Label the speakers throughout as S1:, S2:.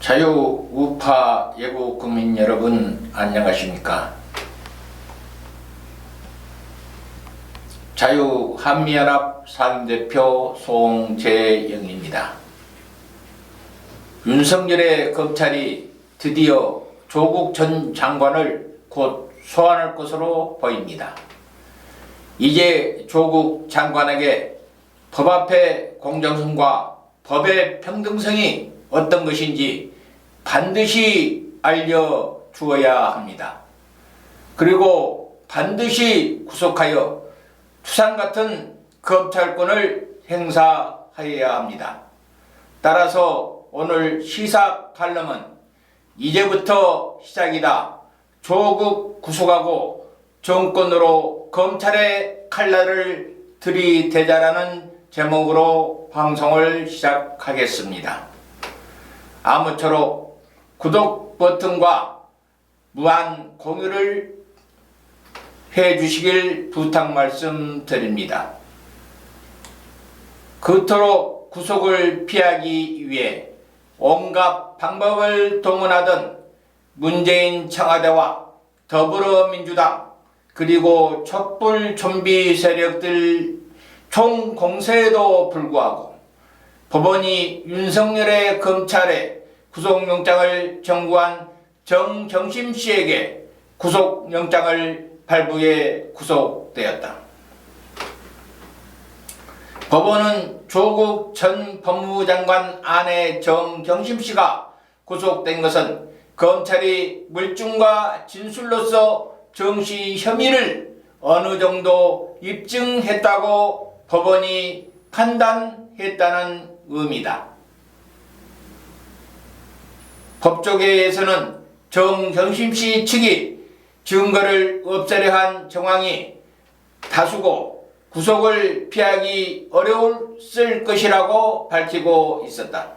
S1: 자유우파 애국 국민 여러분 안녕하십니까? 자유한미연합 상임대표 송재영입니다. 윤석열의 검찰이 드디어 조국 전 장관을 곧 소환할 것으로 보입니다. 이제 조국 장관에게 법 앞의 공정성과 법의 평등성이 어떤 것인지 반드시 알려주어야 합니다. 그리고 반드시 구속하여 추상 같은 검찰권을 행사하여야 합니다. 따라서 오늘 시사 칼럼은 이제부터 시작이다. 조국 구속하고 정권으로 검찰의 칼날을 들이대자라는 제목으로 방송을 시작하겠습니다. 아무쪼록 구독 버튼과 무한 공유를 해주시길 부탁 말씀드립니다. 그토록 구속을 피하기 위해 온갖 방법을 동원하던 문재인 청와대와 더불어민주당 그리고 촛불 좀비 세력들 총공세에도 불구하고 법원이 윤석열의 검찰에 구속영장을 청구한 정경심 씨에게 구속영장을 발부해 구속되었다. 법원은 조국 전 법무장관 아내 정경심 씨가 구속된 것은 검찰이 물증과 진술로서 정시 혐의를 어느 정도 입증했다고 법원이 판단했다는 의미다. 법조계에서는 정경심 씨 측이 증거를 없애려 한 정황이 다수고 구속을 피하기 어려웠을 것이라고 밝히고 있었다.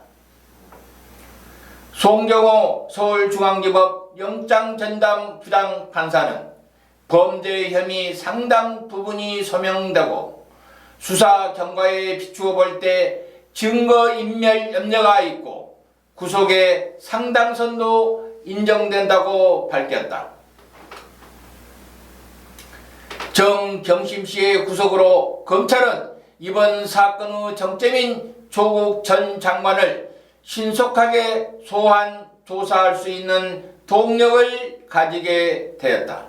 S1: 송경호 서울중앙지법 영장전담 부장판사는 범죄 혐의 상당 부분이 소명되고 수사 경과에 비추어 볼 때 증거인멸 염려가 있고 구속의 상당선도 인정된다고 밝혔다. 정경심 씨의 구속으로 검찰은 이번 사건의 정점인 조국 전 장관을 신속하게 소환 조사할 수 있는 동력을 가지게 되었다.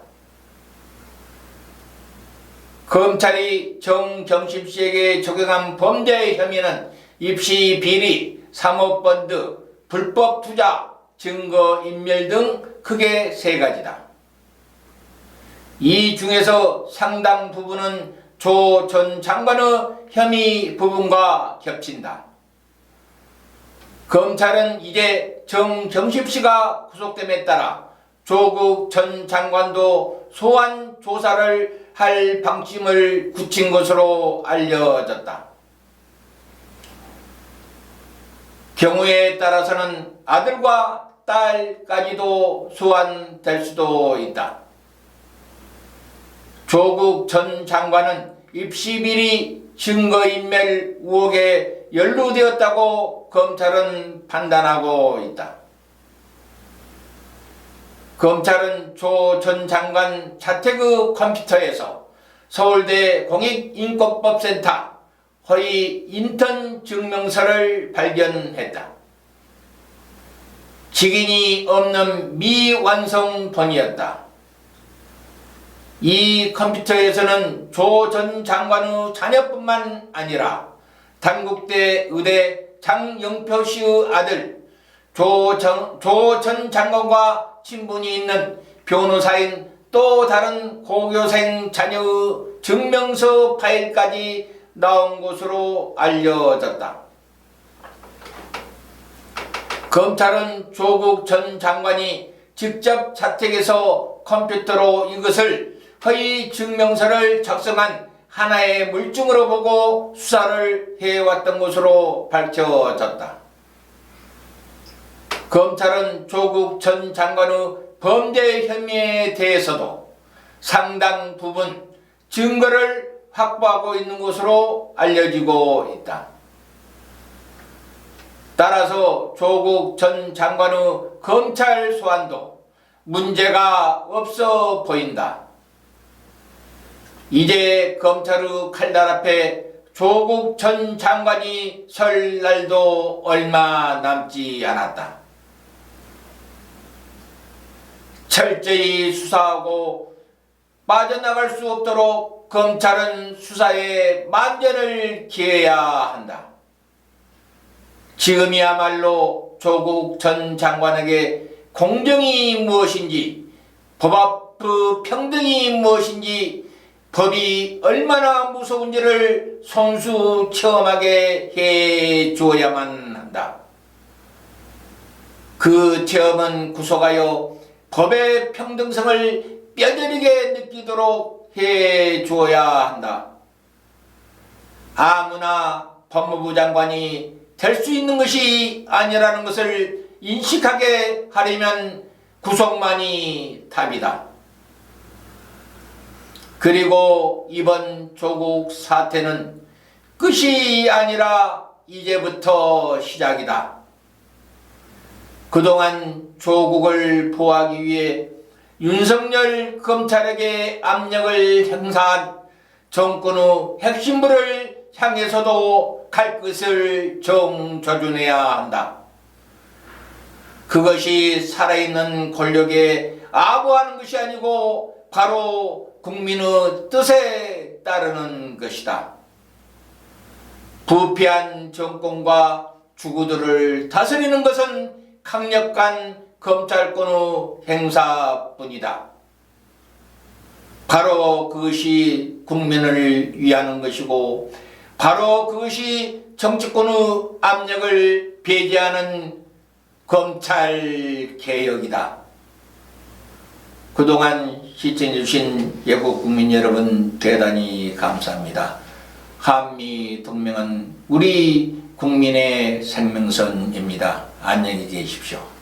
S1: 검찰이 정경심 씨에게 적용한 범죄 혐의는 입시 비리, 사모펀드, 불법 투자, 증거인멸 등 크게 3가지다. 이 중에서 상당 부분은 조 전 장관의 혐의 부분과 겹친다. 검찰은 이제 정경심 씨가 구속됨에 따라 조국 전 장관도 소환 조사를 할 방침을 굳힌 것으로 알려졌다. 경우에 따라서는 아들과 딸까지도 소환될 수도 있다. 조국 전 장관은 입시비리 증거인멸 의혹에 연루되었다고 검찰은 판단하고 있다. 검찰은 조 전 장관 자택의 컴퓨터에서 서울대 공익인권법센터 허위 인턴 증명서를 발견했다. 직인이 없는 미완성본이었다. 이 컴퓨터에서는 조 전 장관의 자녀뿐만 아니라 단국대 의대 장영표 씨의 아들 조 전 장관과 친분이 있는 변호사인 또 다른 고교생 자녀의 증명서 파일까지 나온 것으로 알려졌다. 검찰은 조국 전 장관이 직접 자택에서 컴퓨터로 이것을 허위 증명서를 작성한 하나의 물증으로 보고 수사를 해왔던 것으로 밝혀졌다. 검찰은 조국 전 장관의 범죄 혐의에 대해서도 상당 부분 증거를 확보하고 있는 것으로 알려지고 있다. 따라서 조국 전 장관의 검찰 소환도 문제가 없어 보인다. 이제 검찰의 칼날 앞에 조국 전 장관이 설 날도 얼마 남지 않았다. 철저히 수사하고 빠져나갈 수 없도록 검찰은 수사에 만전을 기해야 한다. 지금이야말로 조국 전 장관에게 공정이 무엇인지, 법 앞의 평등이 무엇인지, 법이 얼마나 무서운지를 손수 체험하게 해 주어야만 한다. 그 체험은 구속하여 법의 평등성을 뼈저리게 느끼도록 해 주어야 한다. 아무나 법무부 장관이 될 수 있는 것이 아니라는 것을 인식하게 하려면 구속만이 답이다. 그리고 이번 조국 사태는 끝이 아니라 이제부터 시작이다. 그동안 조국을 보호하기 위해 윤석열 검찰에게 압력을 행사한 정권의 핵심부를 향해서도 갈 것을 정조준해야 한다. 그것이 살아있는 권력에 아부하는 것이 아니고 바로 국민의 뜻에 따르는 것이다. 부패한 정권과 주구들을 다스리는 것은 강력한 검찰권의 행사뿐이다. 바로 그것이 국민을 위하는 것이고 바로 그것이 정치권의 압력을 배제하는 검찰개혁이다. 그동안 시청해주신 외국 국민 여러분 대단히 감사합니다. 한미동맹은 우리 국민의 생명선입니다. 안녕히 계십시오.